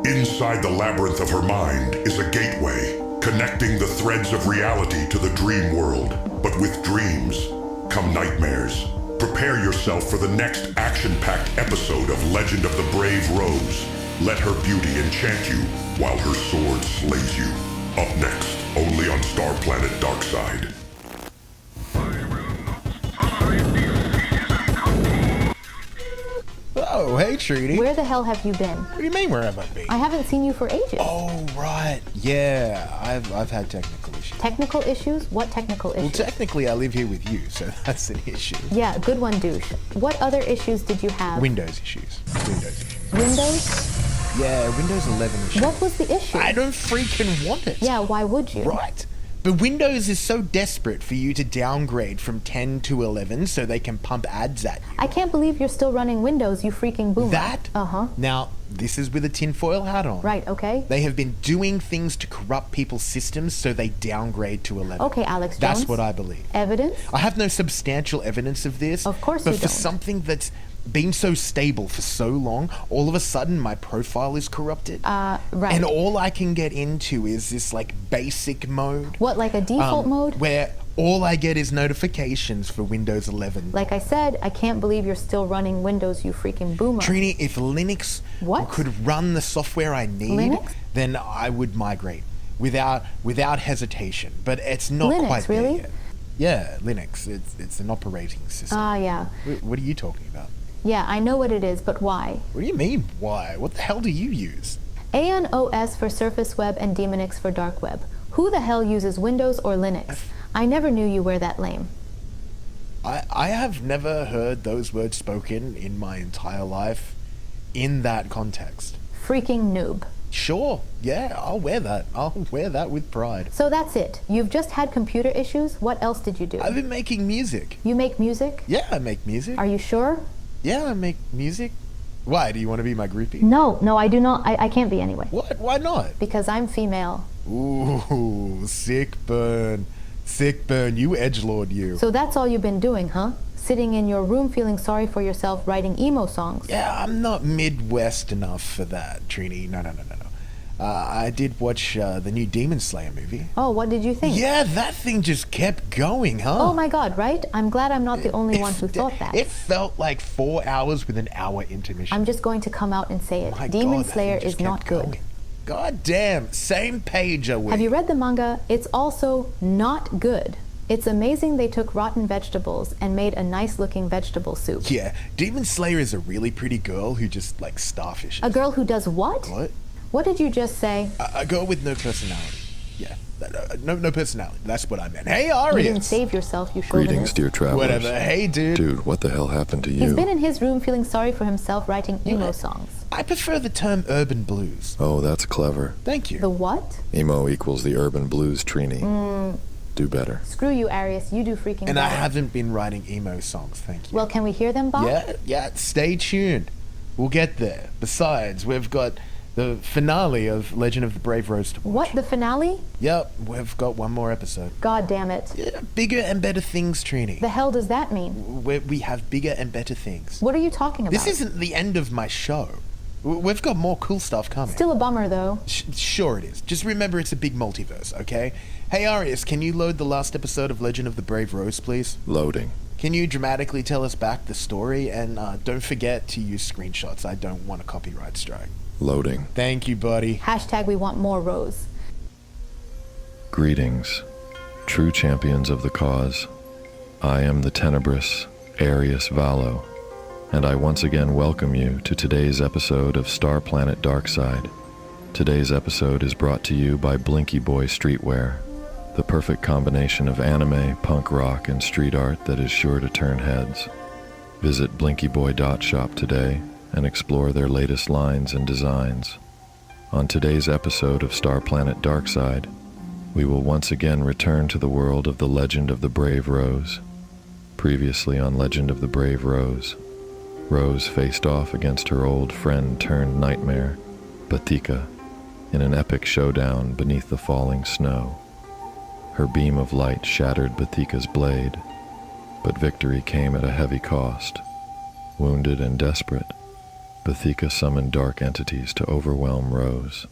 Inside the labyrinth of her mind is a gateway, connecting the threads of reality to the dream world. But with dreams come nightmares. Prepare yourself for the next action-packed episode of Legend of the Brave Rose. Let her beauty enchant you while her sword slays you. Up next, only on Starplanet Darkside. Oh, hey, Trudy. Where the hell have you been? What do you mean, where have I been? I haven't seen you for ages. Oh, right. Yeah, I've had technical issues. Technical issues? What technical issues? Well, technically, I live here with you, so that's an issue. Yeah, good one, douche. What other issues did you have? Windows issues. Windows? Yeah, Windows 11 issues. What was the issue? I don't freaking want it. Yeah, why would you? Right. But Windows is so desperate for you to downgrade from 10 to 11 so they can pump ads at you. I can't believe you're still running Windows, you freaking boomer. That? Uh-huh. Now, this is with a tinfoil hat on. Right, okay. They have been doing things to corrupt people's systems so they downgrade to 11. Okay, Alex Jones. That's what I believe. Evidence? I have no substantial evidence of this. Of course but you for don't. something that's been so stable for so long, all of a sudden my profile is corrupted. Right. And all I can get into is this like basic mode. What, like a default mode? Where all I get is notifications for Windows 11. Like I said, I can't believe you're still running Windows, you freaking boomer. Trini, if Linux could run the software I need, Linux? then I would migrate without hesitation. But it's not Linux, quite really? there yet. Yeah, Linux. It's an operating system. Yeah. What are you talking about? Yeah, I know what it is, but why? What do you mean, why? What the hell do you use? Aeon OS for Surface Web and Daemonix for Dark Web. Who the hell uses Windows or Linux? I never knew you were that lame. I have never heard those words spoken in my entire life in that context. Freaking noob. Sure, yeah, I'll wear that. I'll wear that with pride. So that's it. You've just had computer issues. What else did you do? I've been making music. You make music? Yeah, I make music. Are you sure? Yeah, I make music. Why? Do you want to be my groupie? No, I do not. I can't be anyway. What? Why not? Because I'm female. Ooh, sick burn. Sick burn. You edgelord, you. So that's all you've been doing, huh? Sitting in your room feeling sorry for yourself writing emo songs. Yeah, I'm not Midwest enough for that, Trini. No. I did watch the new Demon Slayer movie. Oh, what did you think? Yeah, that thing just kept going, huh? Oh my god, right? I'm glad I'm not the only one who thought that. It felt like 4 hours with an hour intermission. I'm just going to come out and say it. My Demon God, that Slayer thing just is not kept good. going. God damn, same page are we. Have you read the manga? It's also not good. It's amazing they took rotten vegetables and made a nice looking vegetable soup. Yeah, Demon Slayer is a really pretty girl who just like starfishes. A girl who does what? What? What did you just say? A girl with no personality. Yeah, no personality. That's what I meant. Hey, Arius! You didn't save yourself, you Greetings, chauvinist. dear travelers. Whatever. Hey, dude. Dude, what the hell happened to you? He's been in his room feeling sorry for himself writing emo songs. I prefer the term urban blues. Oh, that's clever. Thank you. The what? Emo equals the urban blues, Trini. Do better. Screw you, Arius. You do freaking And better. I haven't been writing emo songs, thank you. Well, can we hear them, Bob? Yeah, stay tuned. We'll get there. Besides, we've got the finale of Legend of the Brave Rose to watch. What, the finale? Yep, we've got one more episode. God damn it. Yeah, bigger and better things, Trini. The hell does that mean? We have bigger and better things. What are you talking about? This isn't the end of my show. We've got more cool stuff coming. Still a bummer, though. Sure it is. Just remember it's a big multiverse, okay? Hey, Arius, can you load the last episode of Legend of the Brave Rose, please? Loading. Can you dramatically tell us back the story? And don't forget to use screenshots. I don't want a copyright strike. Loading. Thank you, buddy. # we want more Rose. Greetings, true champions of the cause. I am the tenebrous Arius Valo, and I once again welcome you to today's episode of Starplanet Darkside. Today's episode is brought to you by Blinky Boy Streetwear, the perfect combination of anime, punk rock, and street art that is sure to turn heads. Visit blinkyboy.shop today and explore their latest lines and designs. On today's episode of Starplanet Darkside, we will once again return to the world of the Legend of the Brave Rose. Previously on Legend of the Brave Rose, Rose faced off against her old friend turned nightmare, Batika, in an epic showdown beneath the falling snow. Her beam of light shattered Batika's blade, but victory came at a heavy cost. Wounded and desperate, Bathika summoned dark entities to overwhelm Rose.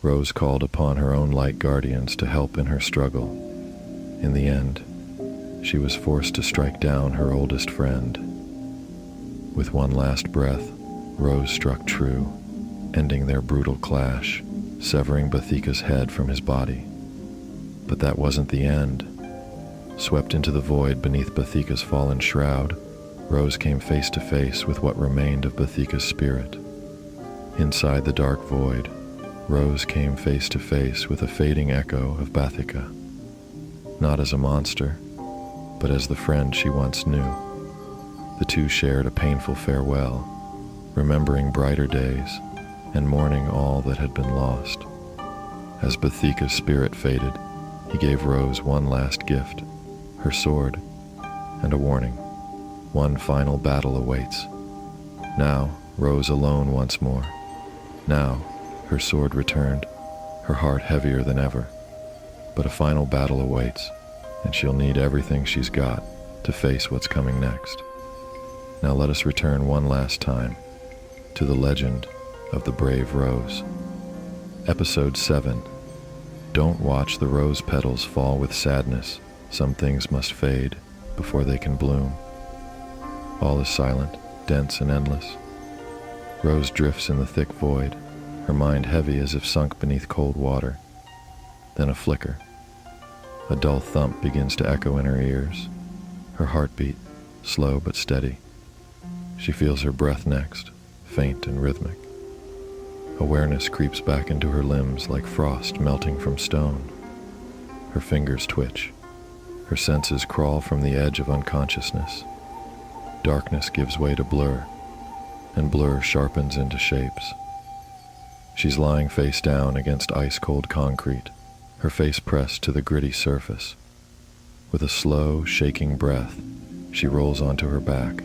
Rose called upon her own light guardians to help in her struggle. In the end, she was forced to strike down her oldest friend. With one last breath, Rose struck true, ending their brutal clash, severing Bathika's head from his body. But that wasn't the end. Swept into the void beneath Bathika's fallen shroud, Rose came face to face with what remained of Bathika's spirit. Inside the dark void, Rose came face to face with a fading echo of Bathika. Not as a monster, but as the friend she once knew. The two shared a painful farewell, remembering brighter days and mourning all that had been lost. As Bathika's spirit faded, he gave Rose one last gift, her sword, and a warning. One final battle awaits. Now, Rose alone once more. Now, her sword returned, her heart heavier than ever. But a final battle awaits, and she'll need everything she's got to face what's coming next. Now let us return one last time to the legend of the Brave Rose. Episode 7. Don't watch the rose petals fall with sadness. Some things must fade before they can bloom. All is silent, dense and endless. Rose drifts in the thick void, her mind heavy as if sunk beneath cold water. Then a flicker. A dull thump begins to echo in her ears. Her heartbeat, slow but steady. She feels her breath next, faint and rhythmic. Awareness creeps back into her limbs like frost melting from stone. Her fingers twitch. Her senses crawl from the edge of unconsciousness. Darkness gives way to blur, and blur sharpens into shapes. She's lying face down against ice-cold concrete, her face pressed to the gritty surface. With a slow, shaking breath, she rolls onto her back.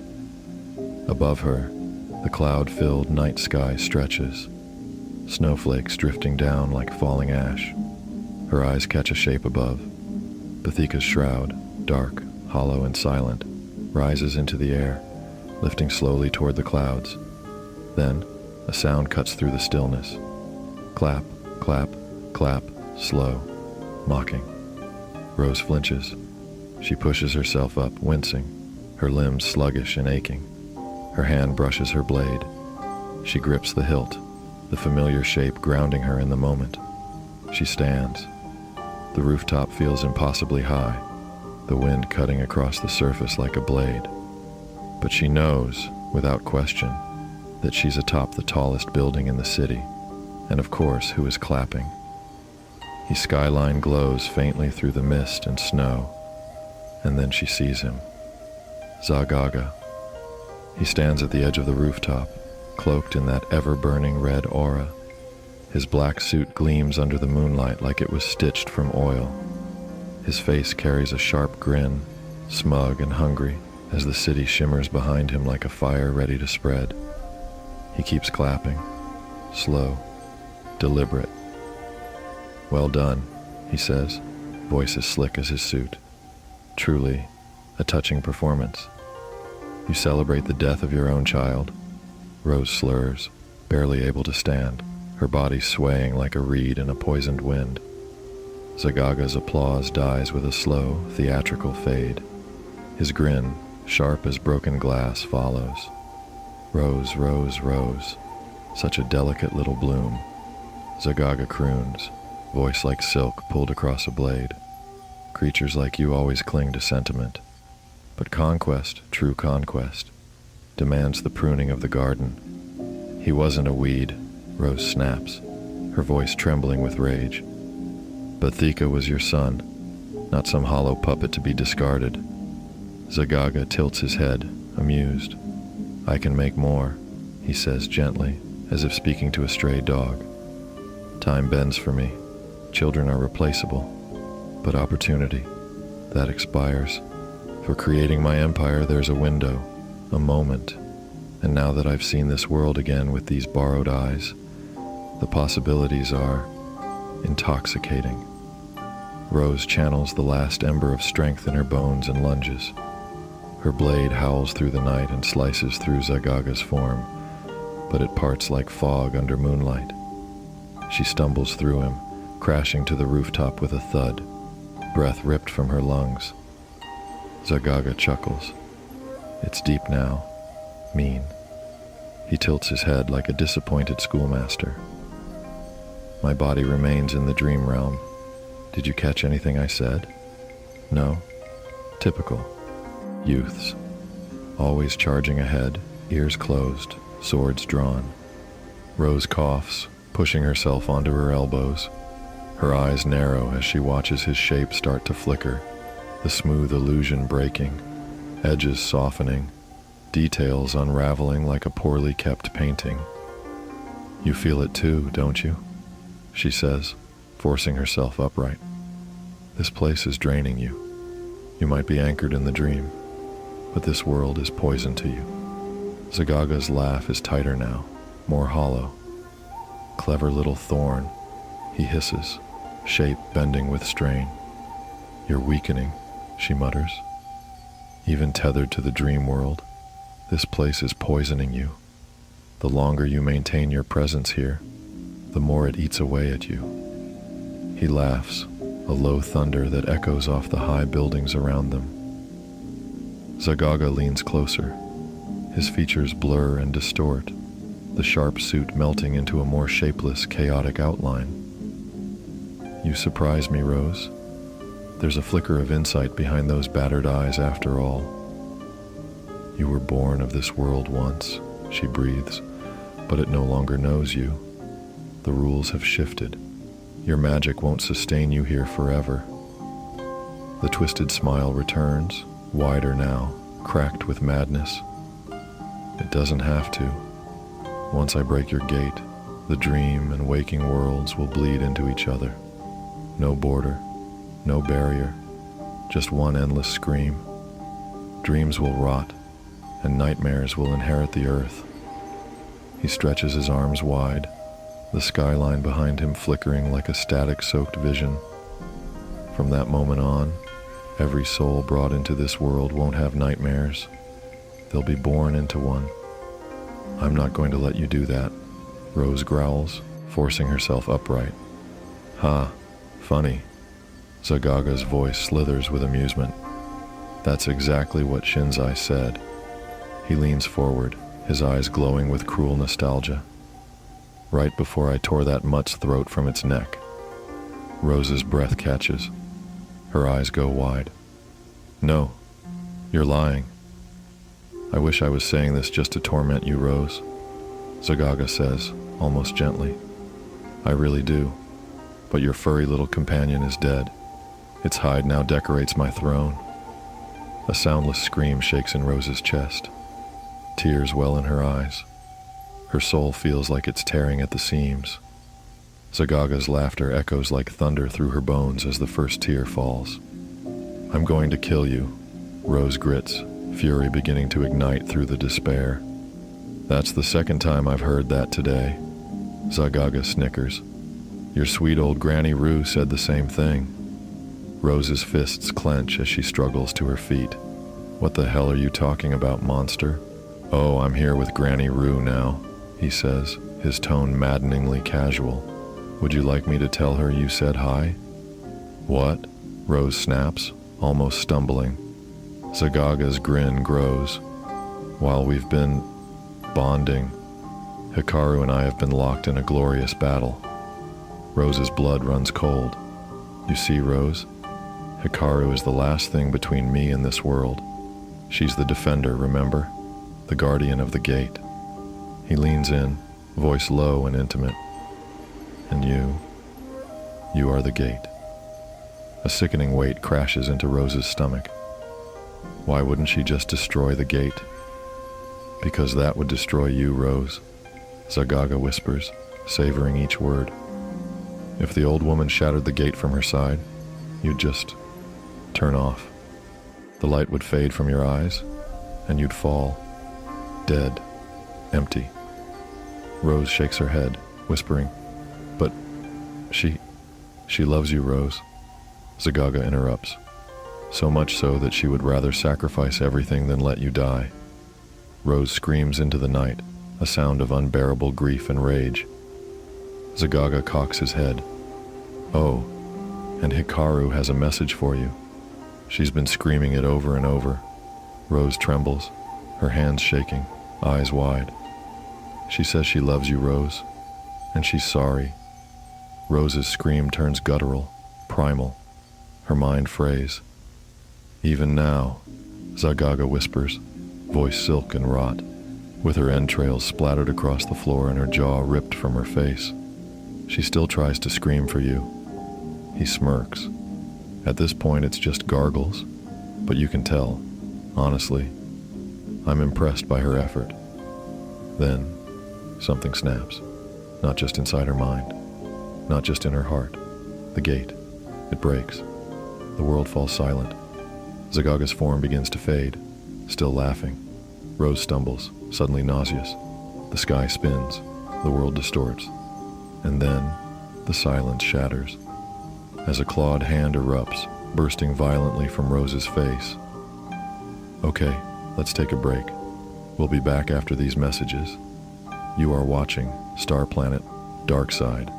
Above her, the cloud-filled night sky stretches, snowflakes drifting down like falling ash. Her eyes catch a shape above. Bathika's shroud, dark, hollow, and silent, rises into the air, lifting slowly toward the clouds. Then, a sound cuts through the stillness. Clap, clap, clap, slow, mocking. Rose flinches. She pushes herself up, wincing, her limbs sluggish and aching. Her hand brushes her blade. She grips the hilt, the familiar shape grounding her in the moment. She stands. The rooftop feels impossibly high, the wind cutting across the surface like a blade. But she knows, without question, that she's atop the tallest building in the city, and of course, who is clapping. His skyline glows faintly through the mist and snow, and then she sees him. Zaga. He stands at the edge of the rooftop, cloaked in that ever-burning red aura. His black suit gleams under the moonlight like it was stitched from oil. His face carries a sharp grin, smug and hungry, as the city shimmers behind him like a fire ready to spread. He keeps clapping, slow, deliberate. "Well done," he says, voice as slick as his suit. "Truly, a touching performance. You celebrate the death of your own child." Rose slurs, barely able to stand, her body swaying like a reed in a poisoned wind. Zaga's applause dies with a slow, theatrical fade. His grin, sharp as broken glass, follows. Rose, Rose, Rose, such a delicate little bloom. Zaga croons, voice like silk pulled across a blade. Creatures like you always cling to sentiment. But conquest, true conquest, demands the pruning of the garden. He wasn't a weed, Rose snaps, her voice trembling with rage. Bathika was your son, not some hollow puppet to be discarded. Zaga tilts his head, amused. "I can make more," he says gently, as if speaking to a stray dog. "Time bends for me. Children are replaceable. But opportunity, that expires. For creating my empire, there's a window, a moment. And now that I've seen this world again with these borrowed eyes, the possibilities are intoxicating." Rose channels the last ember of strength in her bones and lunges. Her blade howls through the night and slices through Zaga's form, but it parts like fog under moonlight. She stumbles through him, crashing to the rooftop with a thud, breath ripped from her lungs. Zaga chuckles. It's deep now, mean. He tilts his head like a disappointed schoolmaster. My body remains in the dream realm. Did you catch anything I said? No? Typical. Youths. Always charging ahead, ears closed, swords drawn. Rose coughs, pushing herself onto her elbows. Her eyes narrow as she watches his shape start to flicker, the smooth illusion breaking, edges softening, details unraveling like a poorly kept painting. You feel it too, don't you? She says, forcing herself upright. This place is draining you. You might be anchored in the dream, but this world is poison to you. Zagaga's laugh is tighter now, more hollow. Clever little thorn, he hisses, shape bending with strain. You're weakening, she mutters. Even tethered to the dream world, this place is poisoning you. The longer you maintain your presence here, the more it eats away at you. He laughs, a low thunder that echoes off the high buildings around them. Zagaga leans closer. His features blur and distort, the sharp suit melting into a more shapeless, chaotic outline. You surprise me, Rose. There's a flicker of insight behind those battered eyes after all. You were born of this world once, she breathes, but it no longer knows you. The rules have shifted. Your magic won't sustain you here forever. The twisted smile returns, wider now, cracked with madness. It doesn't have to. Once I break your gate, the dream and waking worlds will bleed into each other. No border, no barrier, just one endless scream. Dreams will rot, and nightmares will inherit the earth. He stretches his arms wide, the skyline behind him flickering like a static-soaked vision. From that moment on, every soul brought into this world won't have nightmares. They'll be born into one. I'm not going to let you do that, Rose growls, forcing herself upright. Ha, funny. Zagaga's voice slithers with amusement. That's exactly what Shinszai said. He leans forward, his eyes glowing with cruel nostalgia. Right before I tore that mutt's throat from its neck. Rose's breath catches. Her eyes go wide. No, you're lying. I wish I was saying this just to torment you, Rose, Zagaga says, almost gently. I really do, but your furry little companion is dead. Its hide now decorates my throne. A soundless scream shakes in Rose's chest. Tears well in her eyes. Her soul feels like it's tearing at the seams. Zagaga's laughter echoes like thunder through her bones as the first tear falls. I'm going to kill you, Rose grits, fury beginning to ignite through the despair. That's the second time I've heard that today. Zagaga snickers. Your sweet old Granny Roo said the same thing. Rose's fists clench as she struggles to her feet. What the hell are you talking about, monster? Oh, I'm here with Granny Roo now, he says, his tone maddeningly casual. Would you like me to tell her you said hi? What? Rose snaps, almost stumbling. Zagaga's grin grows. While we've been bonding, Hikaru and I have been locked in a glorious battle. Rose's blood runs cold. You see, Rose? Hikaru is the last thing between me and this world. She's the defender, remember? The guardian of the gate. He leans in, voice low and intimate. And you are the gate. A sickening weight crashes into Rose's stomach. Why wouldn't she just destroy the gate? Because that would destroy you, Rose, Zagaga whispers, savoring each word. If the old woman shattered the gate from her side, you'd just turn off. The light would fade from your eyes, and you'd fall, dead, empty. Rose shakes her head, whispering, But she loves you, Rose, Zagaga interrupts. So much so that she would rather sacrifice everything than let you die. Rose screams into the night, a sound of unbearable grief and rage. Zagaga cocks his head. Oh, and Hikaru has a message for you. She's been screaming it over and over. Rose trembles, her hands shaking, eyes wide. She says she loves you, Rose, and she's sorry. Rose's scream turns guttural, primal. Her mind frays. Even now, Zagaga whispers, voice silk and rot, with her entrails splattered across the floor and her jaw ripped from her face. She still tries to scream for you. He smirks. At this point, it's just gargles, but you can tell, honestly. I'm impressed by her effort. Then, something snaps. Not just inside her mind. Not just in her heart. The gate. It breaks. The world falls silent. Zagaga's form begins to fade, still laughing. Rose stumbles, suddenly nauseous. The sky spins. The world distorts. And then, the silence shatters. As a clawed hand erupts, bursting violently from Rose's face. Okay, let's take a break. We'll be back after these messages. You are watching Starplanet Darkside.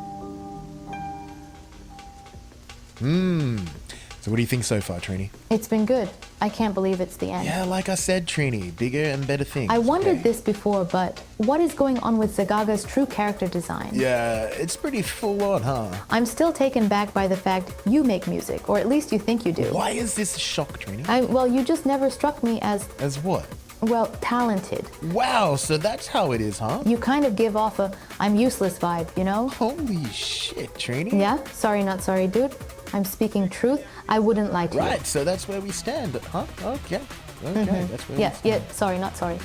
So what do you think so far, Trini? It's been good. I can't believe it's the end. Yeah, like I said, Trini, bigger and better things. I wondered okay? this before, but what is going on with Zagaga's true character design? Yeah, it's pretty full on, huh? I'm still taken back by the fact you make music, or at least you think you do. Why is this a shock, Trini? Well, you just never struck me as, As what? well, talented. Wow, so that's how it is, huh? You kind of give off a I'm useless vibe, you know? Holy shit, Trini. Yeah? Sorry, not sorry, dude. I'm speaking truth. I wouldn't lie to you. Right, so that's where we stand, huh? Okay. Okay, that's where we Yeah, stand. yeah, sorry, not sorry.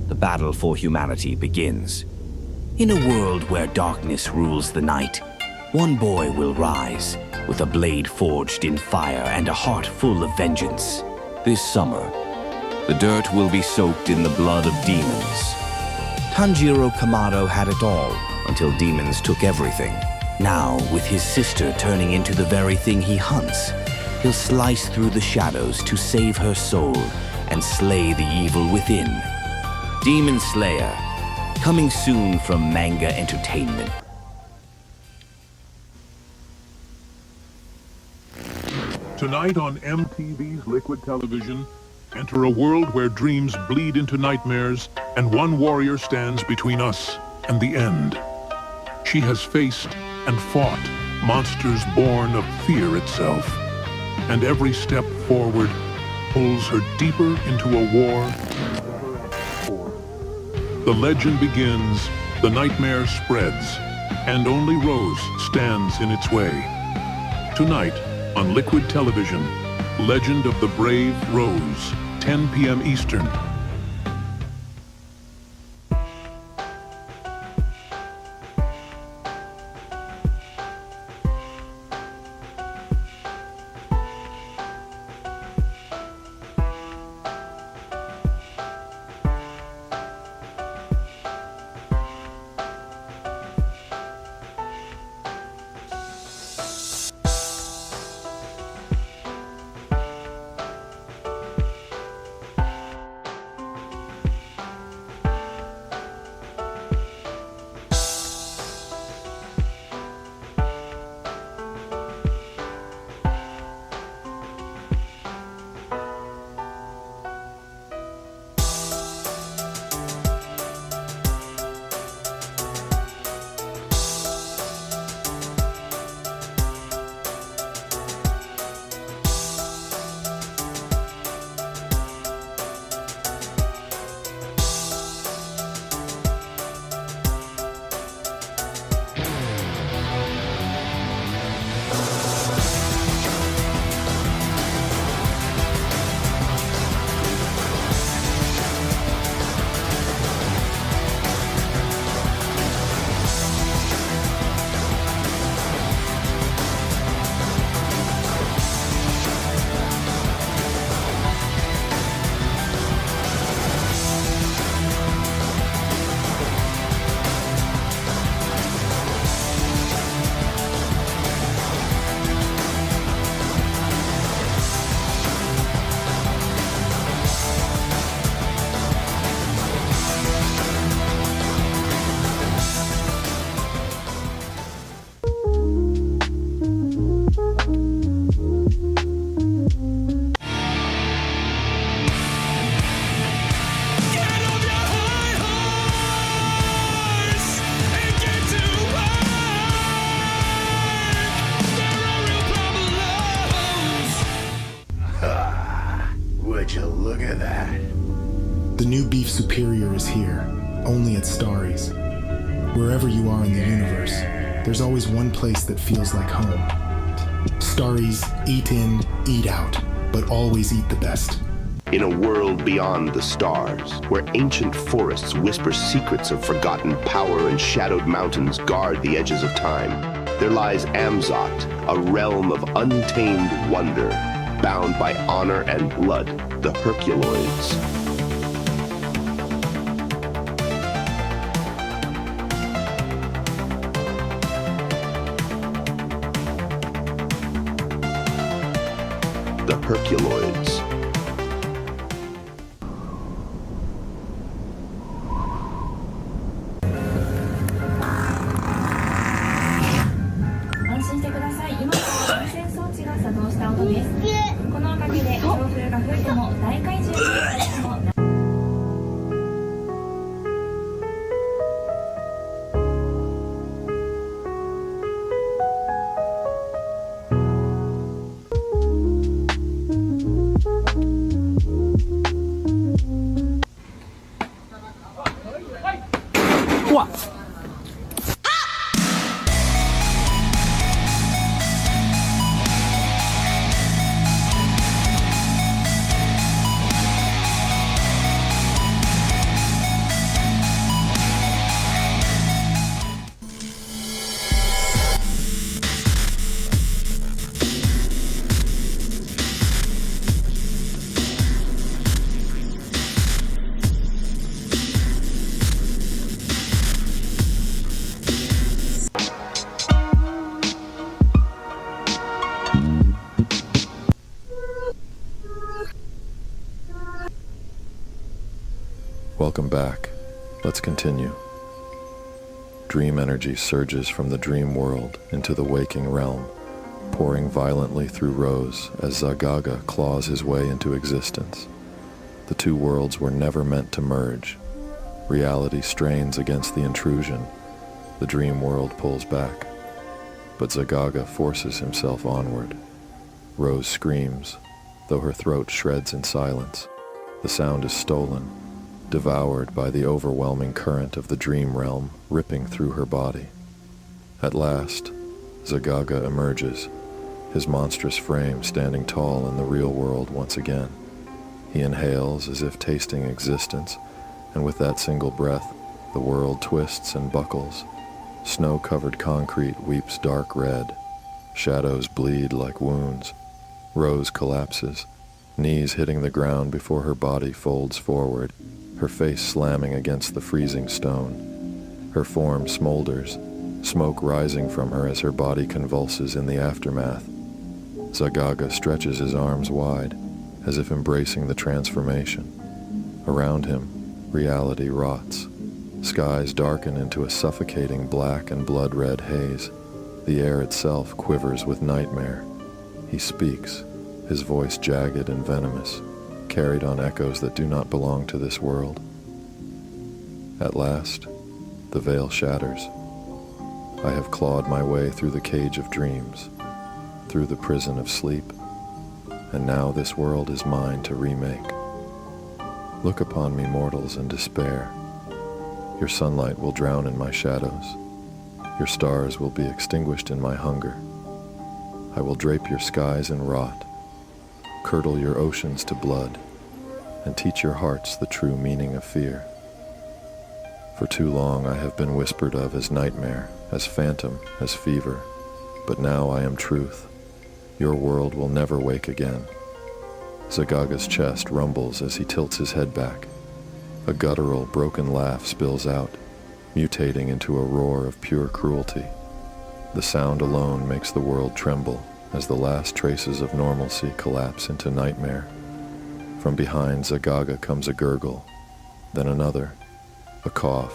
The battle for humanity begins. In a world where darkness rules the night, one boy will rise, with a blade forged in fire and a heart full of vengeance. This summer, the dirt will be soaked in the blood of demons. Tanjiro Kamado had it all until demons took everything. Now, with his sister turning into the very thing he hunts, he'll slice through the shadows to save her soul and slay the evil within. Demon Slayer, coming soon from Manga Entertainment. Tonight on MTV's Liquid Television, enter a world where dreams bleed into nightmares and one warrior stands between us and the end. She has faced and fought monsters born of fear itself, and every step forward pulls her deeper into a war. The legend begins, the nightmare spreads, and only Rose stands in its way. Tonight, on Liquid Television, Legend of the Brave Rose, 10 p.m. Eastern. superior is here, only at Starries. Wherever you are in the universe, there's always one place that feels like home. Starries, eat in, eat out, but always eat the best. In a world beyond the stars, where ancient forests whisper secrets of forgotten power and shadowed mountains guard the edges of time, there lies Amzot, a realm of untamed wonder, bound by honor and blood, the Herculoids. The Herculoids. Welcome back. Let's continue. Dream energy surges from the dream world into the waking realm, pouring violently through Rose as Zaga claws his way into existence. The two worlds were never meant to merge. Reality strains against the intrusion. The dream world pulls back. But Zaga forces himself onward. Rose screams, though her throat shreds in silence. The sound is stolen, devoured by the overwhelming current of the dream realm ripping through her body. At last, Zaga emerges, his monstrous frame standing tall in the real world once again. He inhales as if tasting existence, and with that single breath, the world twists and buckles. Snow-covered concrete weeps dark red. Shadows bleed like wounds. Rose collapses, knees hitting the ground before her body folds forward, her face slamming against the freezing stone. Her form smolders, smoke rising from her as her body convulses in the aftermath. Zaga stretches his arms wide, as if embracing the transformation. Around him, reality rots. Skies darken into a suffocating black and blood-red haze. The air itself quivers with nightmare. He speaks, his voice jagged and venomous, carried on echoes that do not belong to this world. At last, the veil shatters. I have clawed my way through the cage of dreams, through the prison of sleep, and now this world is mine to remake. Look upon me, mortals, and despair. Your sunlight will drown in my shadows. Your stars will be extinguished in my hunger. I will drape your skies in rot, curdle your oceans to blood, and teach your hearts the true meaning of fear. For too long I have been whispered of as nightmare, as phantom, as fever, but now I am truth. Your world will never wake again. Zaga's chest rumbles as he tilts his head back. A guttural, broken laugh spills out, mutating into a roar of pure cruelty. The sound alone makes the world tremble as the last traces of normalcy collapse into nightmare. From behind Zaga comes a gurgle, then another, a cough.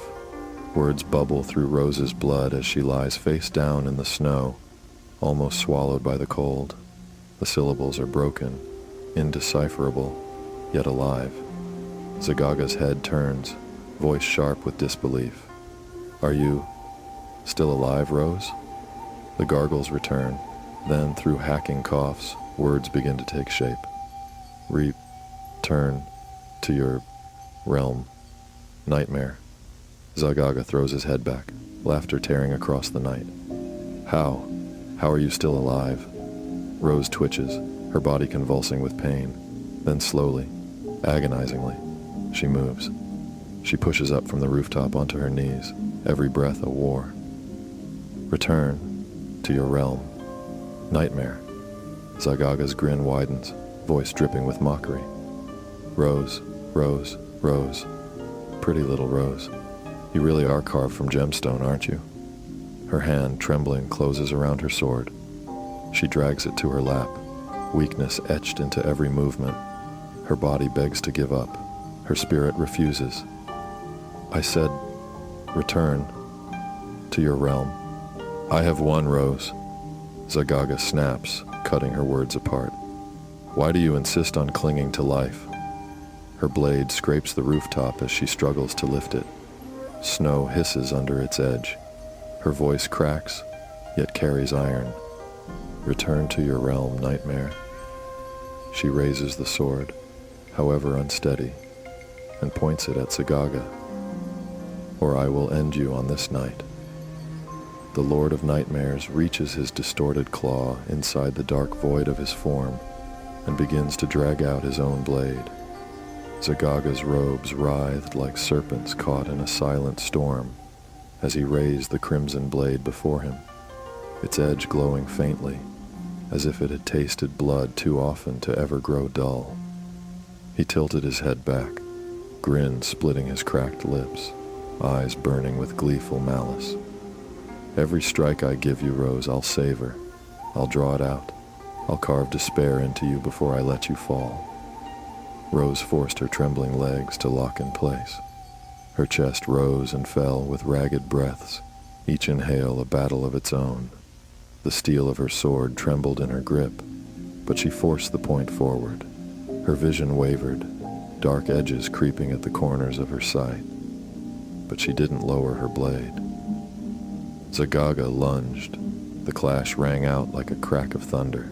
Words bubble through Rose's blood as she lies face down in the snow, almost swallowed by the cold. The syllables are broken, indecipherable, yet alive. Zaga's head turns, voice sharp with disbelief. Are you still alive, Rose? The gargles return, then through hacking coughs, words begin to take shape. Return to your realm. Nightmare. Zagaga throws his head back, laughter tearing across the night. How? How are you still alive? Rose twitches, her body convulsing with pain. Then slowly, agonizingly, she moves. She pushes up from the rooftop onto her knees, every breath a war. Return to your realm. Nightmare. Zagaga's grin widens, voice dripping with mockery. Rose, Rose, Rose. Pretty little Rose. You really are carved from gemstone, aren't you? Her hand, trembling, closes around her sword. She drags it to her lap, weakness etched into every movement. Her body begs to give up. Her spirit refuses. I said, return to your realm. I have won, Rose. Zagaga snaps, cutting her words apart. Why do you insist on clinging to life? Her blade scrapes the rooftop as she struggles to lift it. Snow hisses under its edge. Her voice cracks, yet carries iron. Return to your realm, Nightmare. She raises the sword, however unsteady, and points it at Zagaga. Or I will end you on this night. The Lord of Nightmares reaches his distorted claw inside the dark void of his form and begins to drag out his own blade. Zagaga's robes writhed like serpents caught in a silent storm as he raised the crimson blade before him, its edge glowing faintly, as if it had tasted blood too often to ever grow dull. He tilted his head back, grin splitting his cracked lips, eyes burning with gleeful malice. Every strike I give you, Rose, I'll savor. I'll draw it out. I'll carve despair into you before I let you fall. Rose forced her trembling legs to lock in place. Her chest rose and fell with ragged breaths, each inhale a battle of its own. The steel of her sword trembled in her grip, but she forced the point forward. Her vision wavered, dark edges creeping at the corners of her sight. But she didn't lower her blade. Zagaga lunged. The clash rang out like a crack of thunder.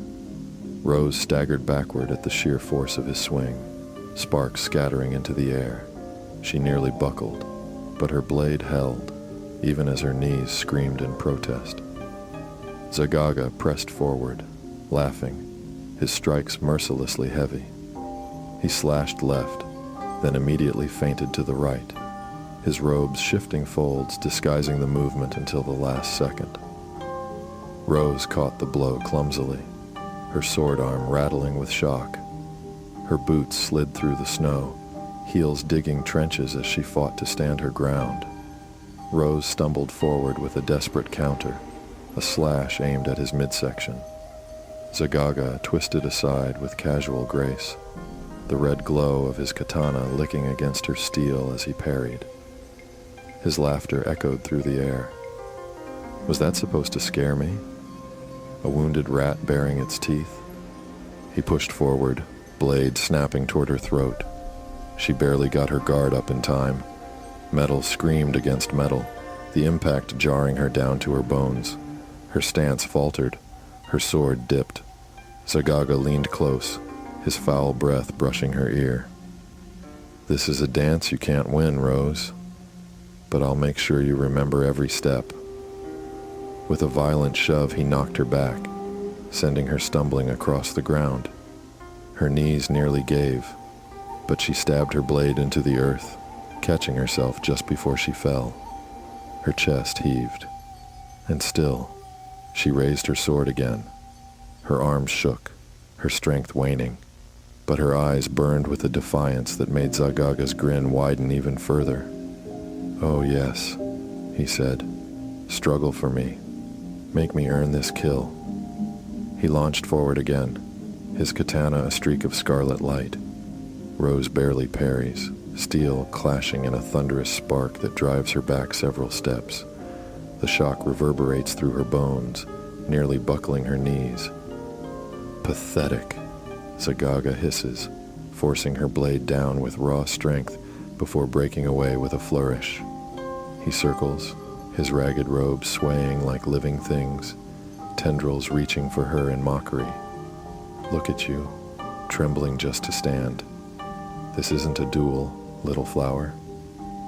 Rose staggered backward at the sheer force of his swing, sparks scattering into the air. She nearly buckled, but her blade held, even as her knees screamed in protest. Zagaga pressed forward, laughing, his strikes mercilessly heavy. He slashed left, then immediately feinted to the right, his robes shifting folds disguising the movement until the last second. Rose caught the blow clumsily, her sword arm rattling with shock. Her boots slid through the snow, heels digging trenches as she fought to stand her ground. Rose stumbled forward with a desperate counter, a slash aimed at his midsection. Zagaga twisted aside with casual grace, the red glow of his katana licking against her steel as he parried. His laughter echoed through the air. Was that supposed to scare me? A wounded rat baring its teeth? He pushed forward, blade snapping toward her throat. She barely got her guard up in time. Metal screamed against metal, the impact jarring her down to her bones. Her stance faltered. Her sword dipped. Zagaga leaned close, his foul breath brushing her ear. This is a dance you can't win, Rose. But I'll make sure you remember every step. With a violent shove, he knocked her back, sending her stumbling across the ground. Her knees nearly gave, but she stabbed her blade into the earth, catching herself just before she fell. Her chest heaved, and still, she raised her sword again. Her arms shook, her strength waning, but her eyes burned with a defiance that made Zagaga's grin widen even further. Oh yes, he said, struggle for me. Make me earn this kill. He launched forward again, his katana a streak of scarlet light. Rose barely parries, steel clashing in a thunderous spark that drives her back several steps. The shock reverberates through her bones, nearly buckling her knees. Pathetic, Zagaga hisses, forcing her blade down with raw strength before breaking away with a flourish. He circles, his ragged robes swaying like living things, tendrils reaching for her in mockery. Look at you, trembling just to stand. This isn't a duel, little flower.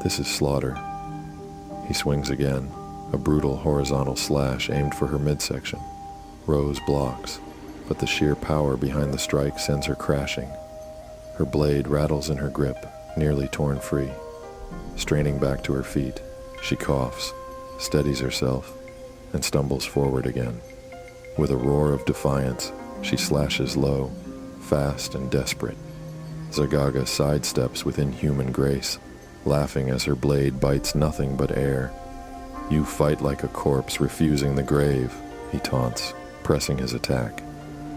This is slaughter. He swings again, a brutal horizontal slash aimed for her midsection. Rose blocks, but the sheer power behind the strike sends her crashing. Her blade rattles in her grip, nearly torn free. Straining back to her feet, she coughs, steadies herself, and stumbles forward again. With a roar of defiance, she slashes low, fast and desperate. Zagaga sidesteps with inhuman grace, laughing as her blade bites nothing but air. "You fight like a corpse refusing the grave," he taunts, pressing his attack.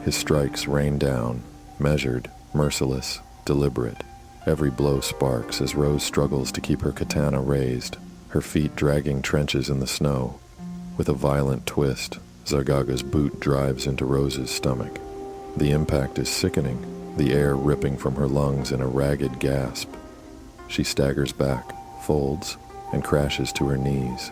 His strikes rain down, measured, merciless, deliberate. Every blow sparks as Rose struggles to keep her katana raised, her feet dragging trenches in the snow. With a violent twist, Zagaga's boot drives into Rose's stomach. The impact is sickening, the air ripping from her lungs in a ragged gasp. She staggers back, folds, and crashes to her knees.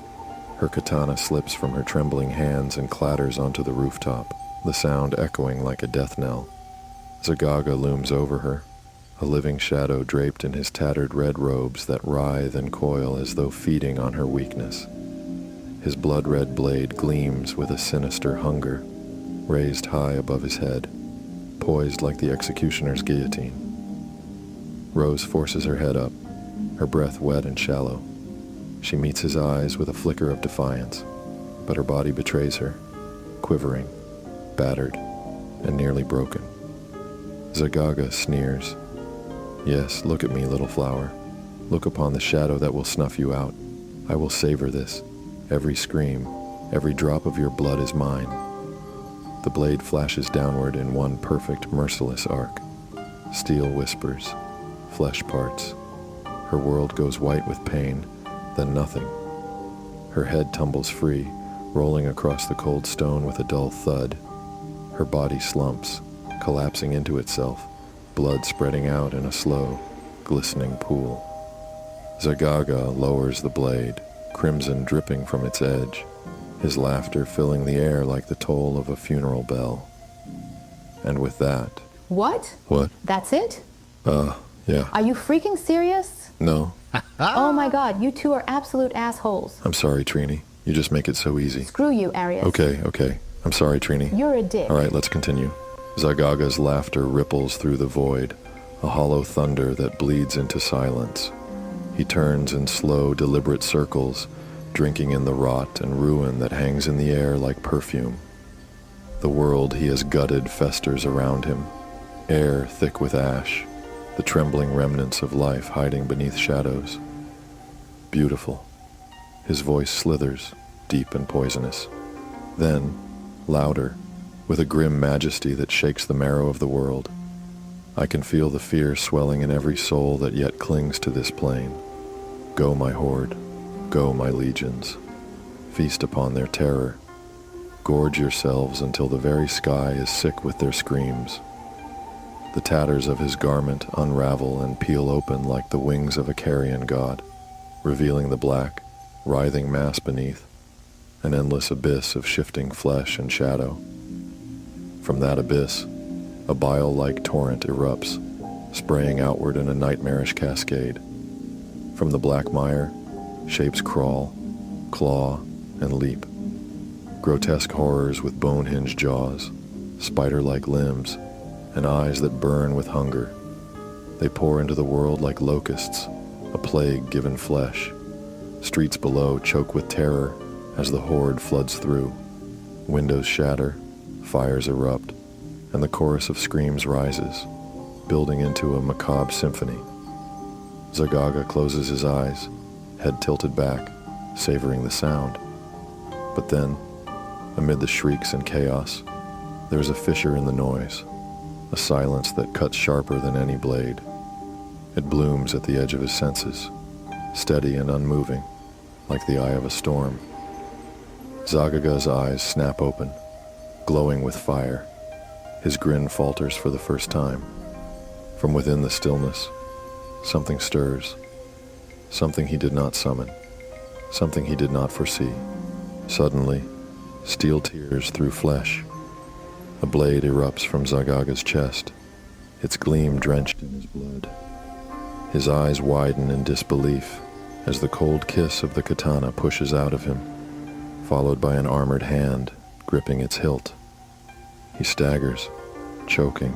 Her katana slips from her trembling hands and clatters onto the rooftop, the sound echoing like a death knell. Zagaga looms over her, a living shadow draped in his tattered red robes that writhe and coil as though feeding on her weakness. His blood-red blade gleams with a sinister hunger, raised high above his head, poised like the executioner's guillotine. Rose forces her head up, her breath wet and shallow. She meets his eyes with a flicker of defiance, but her body betrays her, quivering, battered, and nearly broken. Zagaga sneers. "Yes, look at me, little flower. Look upon the shadow that will snuff you out. I will savor this. Every scream, every drop of your blood is mine." The blade flashes downward in one perfect, merciless arc. Steel whispers, flesh parts. Her world goes white with pain, then nothing. Her head tumbles free, rolling across the cold stone with a dull thud. Her body slumps, collapsing into itself, blood spreading out in a slow, glistening pool. Zagaga lowers the blade, crimson dripping from its edge, his laughter filling the air like the toll of a funeral bell. And with that... What? What? That's it? Yeah. Are you freaking serious? No. Oh my god, you two are absolute assholes. I'm sorry, Trini. You just make it so easy. Screw you, Arius. Okay. I'm sorry, Trini. You're a dick. All right, let's continue. Zagaga's laughter ripples through the void, a hollow thunder that bleeds into silence. He turns in slow, deliberate circles, drinking in the rot and ruin that hangs in the air like perfume. The world he has gutted festers around him, air thick with ash, the trembling remnants of life hiding beneath shadows. Beautiful. His voice slithers, deep and poisonous. Then, louder, with a grim majesty that shakes the marrow of the world. I can feel the fear swelling in every soul that yet clings to this plane. Go, my horde. Go, my legions. Feast upon their terror. Gorge yourselves until the very sky is sick with their screams. The tatters of his garment unravel and peel open like the wings of a carrion god, revealing the black, writhing mass beneath, an endless abyss of shifting flesh and shadow. From that abyss, a bile-like torrent erupts, spraying outward in a nightmarish cascade. From the black mire, shapes crawl, claw, and leap. Grotesque horrors with bone-hinged jaws, spider-like limbs, and eyes that burn with hunger. They pour into the world like locusts, a plague given flesh. Streets below choke with terror as the horde floods through. Windows shatter, fires erupt, and the chorus of screams rises, building into a macabre symphony. Zagaga closes his eyes, head tilted back, savoring the sound. But then, amid the shrieks and chaos, there is a fissure in the noise, a silence that cuts sharper than any blade. It blooms at the edge of his senses, steady and unmoving, like the eye of a storm. Zagaga's eyes snap open, glowing with fire. His grin falters for the first time. From within the stillness, something stirs. Something he did not summon. Something he did not foresee. Suddenly, steel tears through flesh. A blade erupts from Zagaga's chest, its gleam drenched in his blood. His eyes widen in disbelief as the cold kiss of the katana pushes out of him, followed by an armored hand gripping its hilt. He staggers, choking,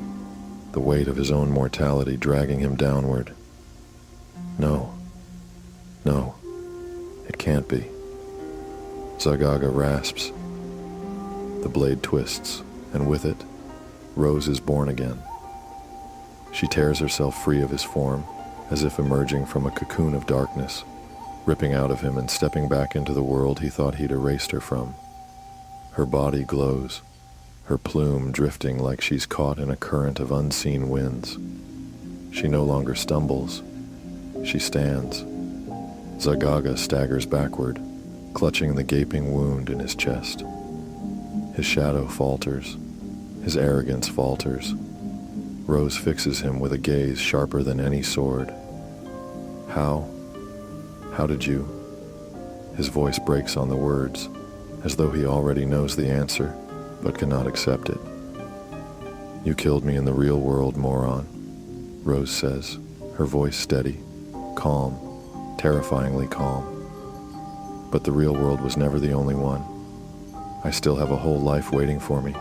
the weight of his own mortality dragging him downward. No, it can't be. Zaga rasps. The blade twists, and with it, Rose is born again. She tears herself free of his form, as if emerging from a cocoon of darkness, ripping out of him and stepping back into the world he thought he'd erased her from. Her body glows, her plume drifting like she's caught in a current of unseen winds. She no longer stumbles. She stands. Zaga staggers backward, clutching the gaping wound in his chest. His shadow falters. His arrogance falters. Rose fixes him with a gaze sharper than any sword. How did you? His voice breaks on the words, as though he already knows the answer, but cannot accept it. You killed me in the real world, moron, Rose says, her voice steady, calm, terrifyingly calm. But the real world was never the only one. I still have a whole life waiting for me,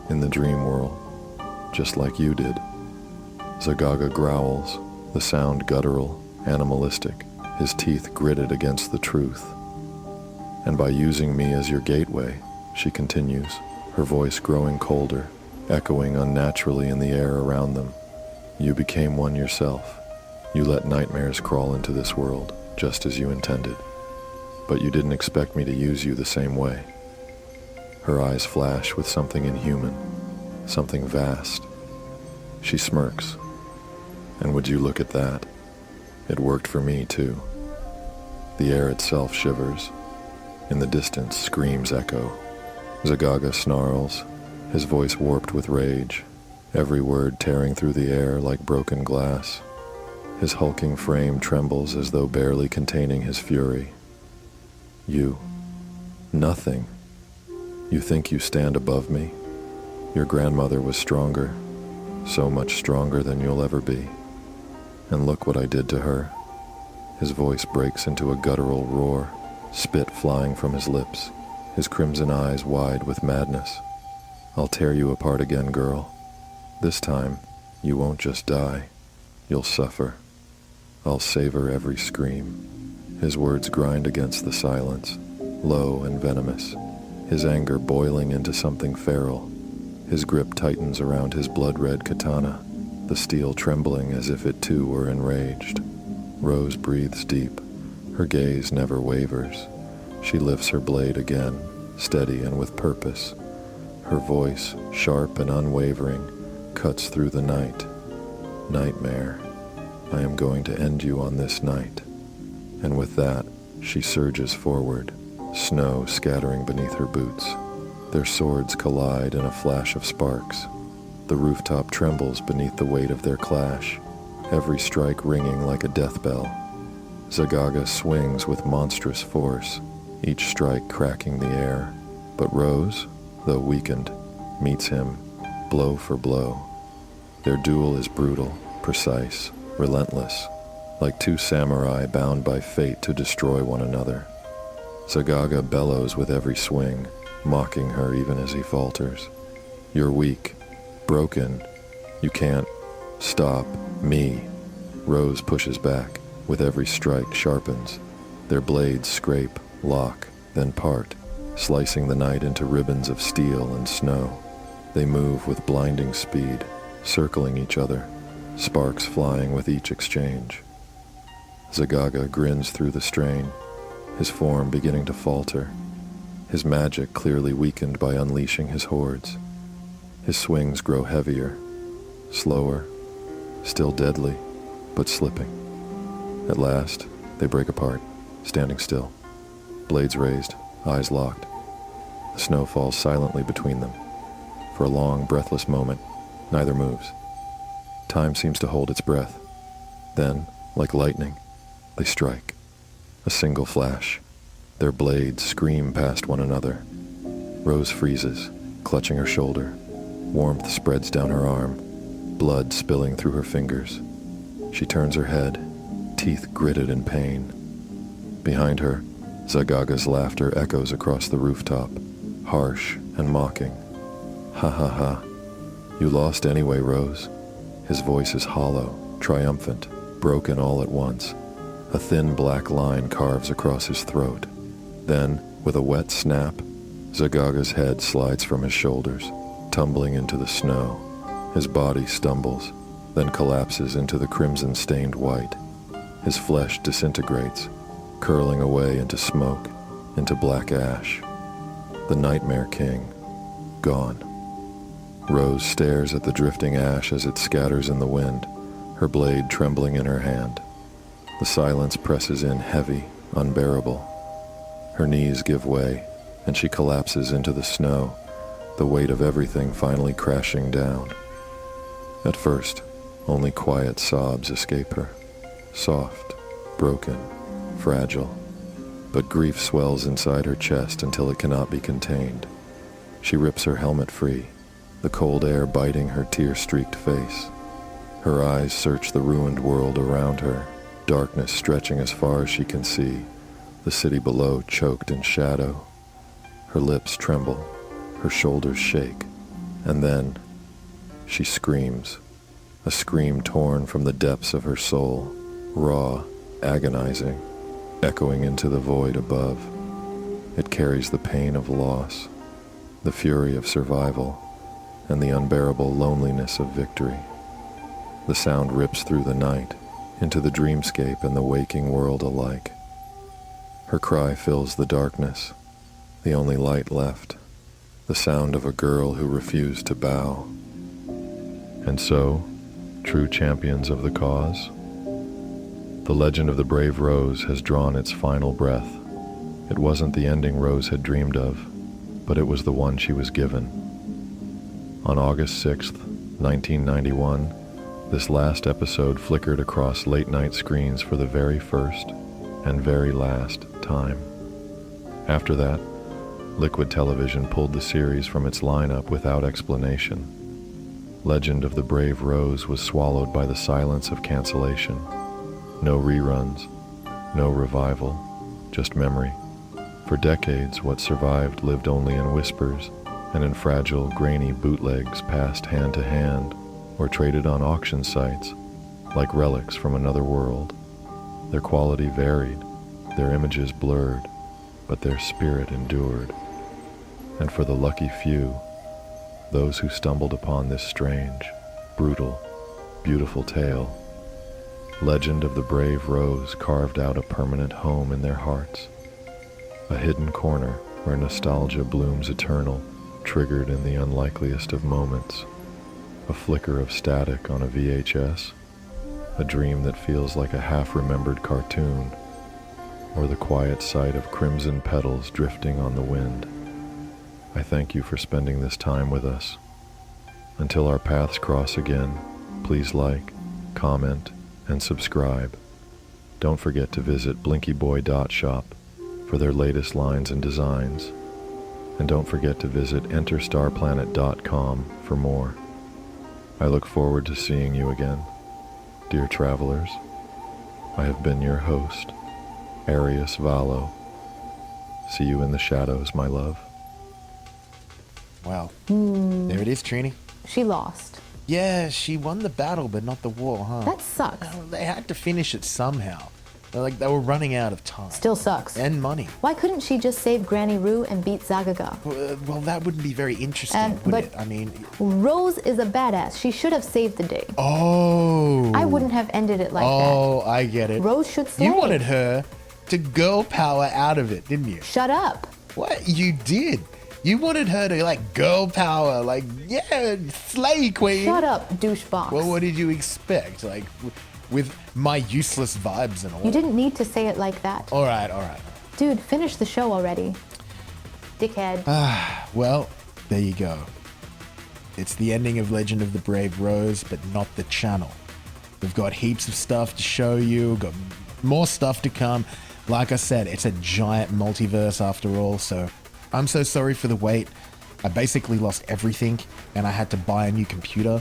in the dream world, just like you did. Zaga growls, the sound guttural, animalistic, his teeth gritted against the truth. And by using me as your gateway, she continues, her voice growing colder, echoing unnaturally in the air around them, you became one yourself. You let nightmares crawl into this world, just as you intended. But you didn't expect me to use you the same way. Her eyes flash with something inhuman, something vast. She smirks. And would you look at that? It worked for me, too. The air itself shivers. In the distance, screams echo. Zaga snarls, his voice warped with rage, every word tearing through the air like broken glass. His hulking frame trembles as though barely containing his fury. You. Nothing. You think you stand above me? Your grandmother was stronger, so much stronger than you'll ever be. And look what I did to her. His voice breaks into a guttural roar, spit flying from his lips, his crimson eyes wide with madness. I'll tear you apart again, girl. This time, you won't just die. You'll suffer. I'll savor every scream. His words grind against the silence, low and venomous, his anger boiling into something feral. His grip tightens around his blood-red katana, the steel trembling as if it too were enraged. Rose breathes deep. Her gaze never wavers. She lifts her blade again, steady and with purpose. Her voice, sharp and unwavering, cuts through the night. Nightmare, I am going to end you on this night. And with that, she surges forward, snow scattering beneath her boots. Their swords collide in a flash of sparks. The rooftop trembles beneath the weight of their clash, every strike ringing like a death bell. Zaga swings with monstrous force, each strike cracking the air. But Rose, though weakened, meets him, blow for blow. Their duel is brutal, precise, relentless, like two samurai bound by fate to destroy one another. Zaga bellows with every swing, mocking her even as he falters. You're weak, broken, you can't stop me. Rose pushes back, with every strike sharpens. Their blades scrape, lock, then part, slicing the night into ribbons of steel and snow. They move with blinding speed, circling each other, sparks flying with each exchange. Zaga grins through the strain, his form beginning to falter, his magic clearly weakened by unleashing his hordes. His swings grow heavier, slower, still deadly, but slipping. At last, they break apart, standing still, blades raised, eyes locked. The snow falls silently between them. For a long, breathless moment, neither moves. Time seems to hold its breath. Then, like lightning, they strike. A single flash. Their blades scream past one another. Rose freezes, clutching her shoulder. Warmth spreads down her arm, blood spilling through her fingers. She turns her head, teeth gritted in pain. Behind her, Zaga's laughter echoes across the rooftop, harsh and mocking. Ha ha ha. You lost anyway, Rose. His voice is hollow, triumphant, broken all at once. A thin black line carves across his throat. Then, with a wet snap, Zaga's head slides from his shoulders, tumbling into the snow. His body stumbles, then collapses into the crimson-stained white. His flesh disintegrates, curling away into smoke, into black ash. The Nightmare King, gone. Rose stares at the drifting ash as it scatters in the wind, her blade trembling in her hand. The silence presses in heavy, unbearable. Her knees give way, and she collapses into the snow, the weight of everything finally crashing down. At first, only quiet sobs escape her, soft, broken, fragile. But grief swells inside her chest until it cannot be contained. She rips her helmet free, the cold air biting her tear-streaked face. Her eyes search the ruined world around her, darkness stretching as far as she can see, the city below choked in shadow. Her lips tremble, her shoulders shake, and then she screams, a scream torn from the depths of her soul, raw, agonizing, echoing into the void above. It carries the pain of loss, the fury of survival, and the unbearable loneliness of victory. The sound rips through the night, into the dreamscape and the waking world alike. Her cry fills the darkness, the only light left, the sound of a girl who refused to bow. And so, true champions of the cause, the legend of the brave Rose has drawn its final breath. It wasn't the ending Rose had dreamed of, but it was the one she was given. On August 6th, 1991, this last episode flickered across late-night screens for the very first and very last time. After that, Liquid Television pulled the series from its lineup without explanation. Legend of the Brave Rose was swallowed by the silence of Cancellation. No reruns, no revival, just memory. For decades, what survived lived only in whispers and in fragile, grainy bootlegs passed hand to hand or traded on auction sites, like relics from another world. Their quality varied, their images blurred, but their spirit endured. And for the lucky few, those who stumbled upon this strange, brutal, beautiful tale, Legend of the Brave Rose carved out a permanent home in their hearts. A hidden corner where nostalgia blooms eternal, triggered in the unlikeliest of moments. A flicker of static on a VHS, a dream that feels like a half-remembered cartoon, or the quiet sight of crimson petals drifting on the wind. I thank you for spending this time with us. Until our paths cross again, please like, comment, and subscribe. Don't forget to visit blinkyboy.shop for their latest lines and designs. And don't forget to visit enterstarplanet.com for more. I look forward to seeing you again. Dear travelers, I have been your host, Arius Valo. See you in the shadows, my love. Wow. There it is, Trini. She lost. Yeah, she won the battle, but not the war, huh? That sucks. Well, they had to finish it somehow. Like, they were running out of time. Still sucks. And money. Why couldn't she just save Granny Roo and beat Zaga? Well, that wouldn't be very interesting, would it? I mean... Rose is a badass. She should have saved the day. Oh. I wouldn't have ended it like that. Oh, I get it. Rose should stay. You wanted her to girl power out of it, didn't you? Shut up. What? You did. You wanted her to, like, girl power, like, yeah, slay queen. Shut up, douchebox. Well, what did you expect? Like, with my useless vibes and all. You didn't need to say it like that. All right. Dude, finish the show already. Dickhead. Well, there you go. It's the ending of Legend of the Brave Rose, but not the channel. We've got heaps of stuff to show you, got more stuff to come. Like I said, it's a giant multiverse after all, so I'm so sorry for the wait. I basically lost everything, and I had to buy a new computer.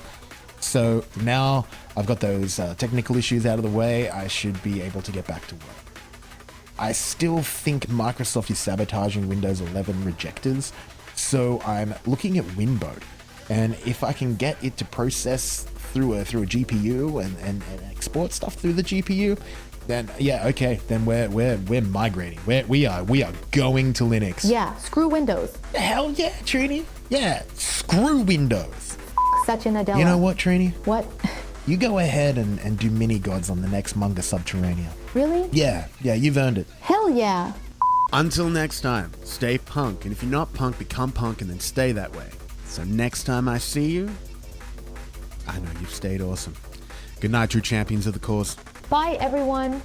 So now I've got those technical issues out of the way. I should be able to get back to work. I still think Microsoft is sabotaging Windows 11 rejectors, so I'm looking at Winboat. And if I can get it to process through a GPU and export stuff through the GPU, then yeah, okay, then we're migrating. We are going to Linux. Yeah, screw Windows. Hell yeah, Trini. Yeah, screw Windows. Satya Nadella. You know what, Trini? What? You go ahead and do mini gods on the next manga Subterranea. Really? Yeah, you've earned it. Hell yeah. Until next time, stay punk, and if you're not punk, become punk and then stay that way. So next time I see you, I know you've stayed awesome. Good night, true champions of the cause. Bye, everyone.